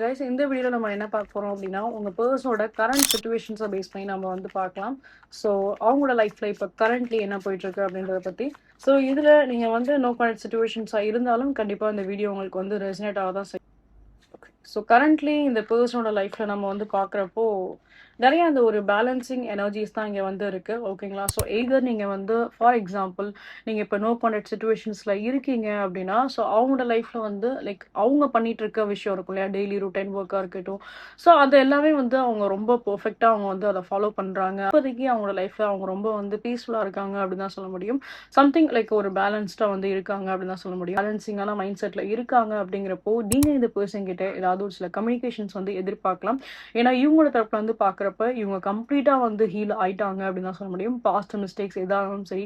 Guys இந்த வீடியோல நம்ம என்ன பார்க்க போறோம் அப்படின்னா உங்க பர்சனோட கரண்ட் சிச்சுவேஷன்ஸை பேஸ் பண்ணி நம்ம வந்து பார்க்கலாம். ஸோ அவங்களோட லைஃப்ல இப்போ கரண்ட்லி என்ன போயிட்டு இருக்கு அப்படின்றத பத்தி. ஸோ இதுல நீங்க வந்து நோ கரண்ட் சிச்சுவேஷன்ஸா இருந்தாலும் கண்டிப்பா இந்த வீடியோ உங்களுக்கு வந்து ரெசனேட் ஆக தான் செய்யும். ஸோ கரண்ட்லி இந்த பர்சனோட லைஃப்ல நம்ம வந்து பார்க்குறப்போ நிறைய அந்த ஒரு பேலன்சிங் எனர்ஜிஸ் தான் இங்கே வந்து இருக்கு. ஓகேங்களா? ஸோ எய்தர் நீங்கள் வந்து ஃபார் எக்ஸாம்பிள் நீங்கள் இப்போ நோ கான்டாக்ட் சுச்சுவேஷன்ஸில் இருக்கீங்க அப்படின்னா, ஸோ அவங்களோட லைஃப்பில் வந்து லைக் அவங்க பண்ணிட்டு இருக்க விஷயம் இருக்கும் இல்லையா, டெய்லி ரூட்டைன் ஒர்க்காக இருக்கட்டும். ஸோ அது எல்லாமே வந்து அவங்க ரொம்ப பர்ஃபெக்டாக அவங்க வந்து அதை ஃபாலோ பண்ணுறாங்க. இப்போதைக்கு அவங்களோட லைஃப்பில் அவங்க ரொம்ப வந்து பீஸ்ஃபுல்லாக இருக்காங்க அப்படின்னு தான் சொல்ல முடியும். சம்திங் லைக் ஒரு பேலன்ஸ்டாக வந்து இருக்காங்க அப்படின்னு தான் சொல்ல முடியும். பேலன்சிங்கான மைண்ட் செட்டில் இருக்காங்க அப்படிங்கிறப்போ நீங்கள் இந்த பர்சன் கிட்ட ஏதாவது ஒரு சில கம்யூனிகேஷன்ஸ் வந்து எதிர்பார்க்கலாம். ஏன்னா இவங்களோட தரப்புல வந்து பார்க்குறப்ப இவங்க கம்ப்ளீட்டாக வந்து ஹீல் ஆயிட்டாங்க அப்படின்னு தான் சொல்ல முடியும். பாஸ்ட் மிஸ்டேக்ஸ் எதாலும் சரி,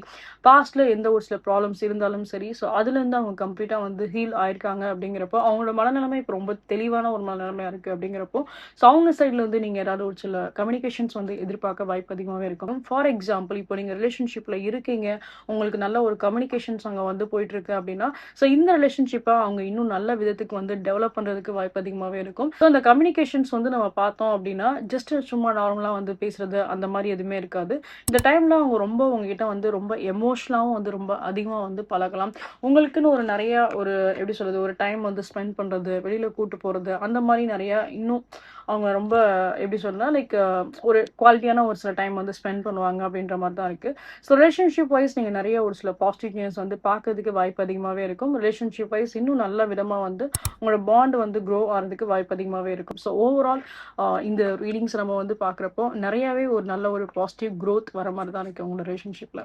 பாஸ்ட்ல எந்த ஒரு சில ப்ராப்ளம்ஸ் இருந்தாலும் சரி, ஸோ அதுலேருந்து அவங்க கம்ப்ளீட்டாக வந்து ஹீல் ஆயிருக்காங்க அப்படிங்கிறப்போ அவங்களோட மனநிலைமை இப்போ ரொம்ப தெளிவான ஒரு மனநிலைமையாக இருக்குது அப்படிங்கிறப்போ, ஸோ அவங்க சைடில் வந்து நீங்கள் ஏதாவது ஒரு சில கம்யூனிகேஷன்ஸ் வந்து எதிர்பார்க்க வாய்ப்பு அதிகமாகவே இருக்கும். ஃபார் எக்ஸாம்பிள் இப்போ நீங்கள் ரிலேஷன்ஷிப்பில் இருக்கீங்க, உங்களுக்கு நல்ல ஒரு கம்யூனிகேஷன்ஸ் அங்கே வந்து போயிட்டு இருக்கு அப்படின்னா, ஸோ இந்த ரிலேஷன்ஷிப்பை அவங்க இன்னும் நல்ல விதத்துக்கு வந்து டெவலப் பண்ணுறதுக்கு வாய்ப்பு அதிகமாகவே இருக்கும். ஸோ அந்த கம்யூனிகேஷன்ஸ் வந்து நம்ம பார்த்தோம் அப்படின்னா ஜஸ்ட் சும்மா நார்மலாக வந்து பேசுறது அந்த மாதிரி எதுவுமே இருக்காது. இந்த டைம்ல அவங்க ரொம்ப உங்ககிட்ட வந்து ரொம்ப எமோஷனலாகவும் வந்து ரொம்ப அதிகமாக வந்து பழகலாம். உங்களுக்குன்னு ஒரு நிறைய ஒரு எப்படி சொல்றது, ஒரு டைம் வந்து ஸ்பெண்ட் பண்றது, வெளியில கூட்டு போறது, அந்த மாதிரி நிறைய இன்னும் அவங்க ரொம்ப எப்படி சொல்றதுனா லைக் ஒரு குவாலிட்டியான ஒரு சில டைம் வந்து ஸ்பெண்ட் பண்ணுவாங்க அப்படின்ற மாதிரி தான் இருக்கு. ஸோ ரிலேஷன்ஷிப் வைஸ் நீங்கள் நிறைய ஒரு சில பாசிட்டிவ் நியூஸ் வந்து பார்க்கறதுக்கு வாய்ப்பு அதிகமாகவே இருக்கும். ரிலேஷன்ஷிப் வைஸ் இன்னும் நல்ல விதமாக வந்து உங்களோட பாண்ட் வந்து க்ரோ ஆகிறதுக்கு வாய்ப்பு அதிகமாகவே இருக்கும். ஸோ ஓவரால் இந்த ரீடிங்ஸ் நம்ம வந்து பார்க்குறப்போ நிறையாவே ஒரு நல்ல ஒரு பாசிட்டிவ் க்ரோத் வர மாதிரி தான் இருக்கு உங்களோட ரிலேஷன்ஷிப்பில்.